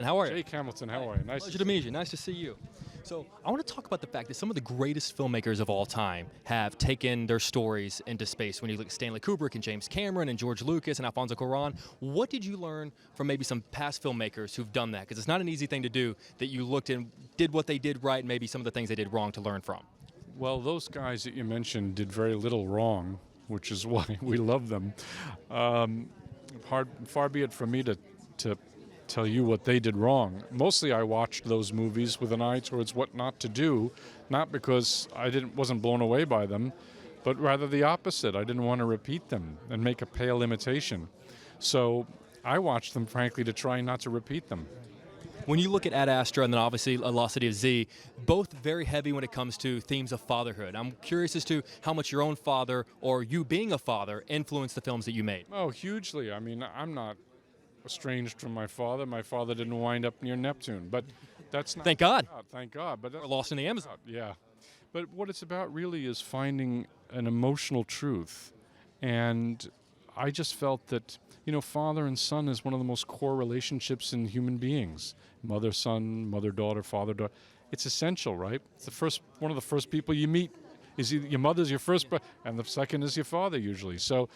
And how are you? Jake Hamilton, how are you? Nice Pleasure to meet you. Nice to see you. So I want to talk about the fact that some of the greatest filmmakers of all time have taken their stories into space. When you look at Stanley Kubrick and James Cameron and George Lucas and Alfonso Cuarón, what did you learn from maybe some past filmmakers who've done that? Because it's not an easy thing to do, that you looked and did what they did right and maybe some of the things they did wrong to learn from. Well, those guys that you mentioned did very little wrong, which is why we love them. Far be it from me to tell you what they did wrong. Mostly I watched those movies with an eye towards what not to do, not because I wasn't blown away by them, but rather the opposite. I didn't want to repeat them and make a pale imitation. So I watched them, frankly, to try not to repeat them. When you look at Astra and then obviously A Lost City of Z, both very heavy when it comes to themes of fatherhood. I'm curious as to how much your own father or you being a father influenced the films that you made. Oh, hugely. I mean, I'm not estranged from my father. My father didn't wind up near Neptune, but that's not... Thank God. Thank God. But Or lost in the Amazon. yeah. But what it's about really is finding an emotional truth. And I just felt that, father and son is one of the most core relationships in human beings. Mother-son, mother-daughter, father-daughter. It's essential, right? It's one of the first people you meet. Is your mother's your first, and the second is your father usually. So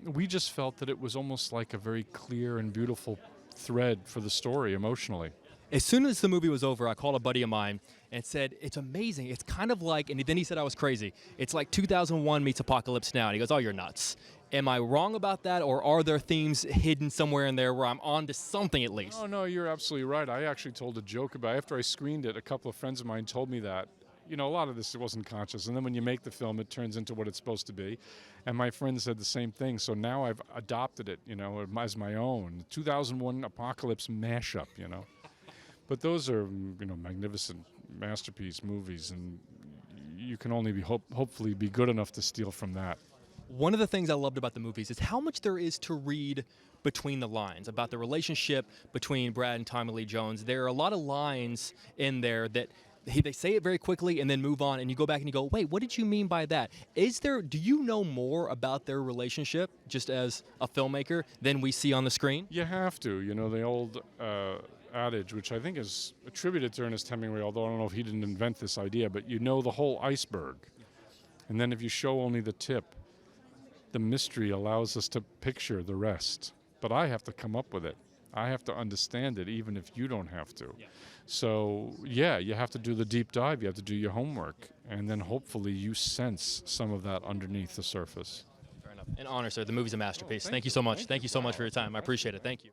we just felt that it was almost like a very clear and beautiful thread for the story emotionally. As soon as the movie was over, I called a buddy of mine and said, it's amazing. It's kind of like, and then he said I was crazy. It's like 2001 meets Apocalypse Now. And he goes, oh, you're nuts. Am I wrong about that, or are there themes hidden somewhere in there where I'm on to something at least? Oh, no, you're absolutely right. I actually told a joke about it. After I screened it, a couple of friends of mine told me that. A lot of this wasn't conscious. And then when you make the film, it turns into what it's supposed to be. And my friend said the same thing. So now I've adopted it, as my own. 2001 Apocalypse mashup, But those are, magnificent masterpiece movies. And you can only hopefully be good enough to steal from that. One of the things I loved about the movies is how much there is to read between the lines about the relationship between Brad and Tommy Lee Jones. There are a lot of lines in there that they say it very quickly and then move on, and you go back and you go, wait, what did you mean by that? Do you know more about their relationship just as a filmmaker than we see on the screen? You have to. The old adage, which I think is attributed to Ernest Hemingway, although I don't know if he didn't invent this idea, but the whole iceberg. And then if you show only the tip, the mystery allows us to picture the rest. But I have to come up with it. I have to understand it, even if you don't have to. Yeah. So, you have to do the deep dive. You have to do your homework. And then hopefully you sense some of that underneath the surface. Fair enough. An honor, sir. The movie's a masterpiece. Thank you so much. Thank you so much for your time. I appreciate it. Thank you.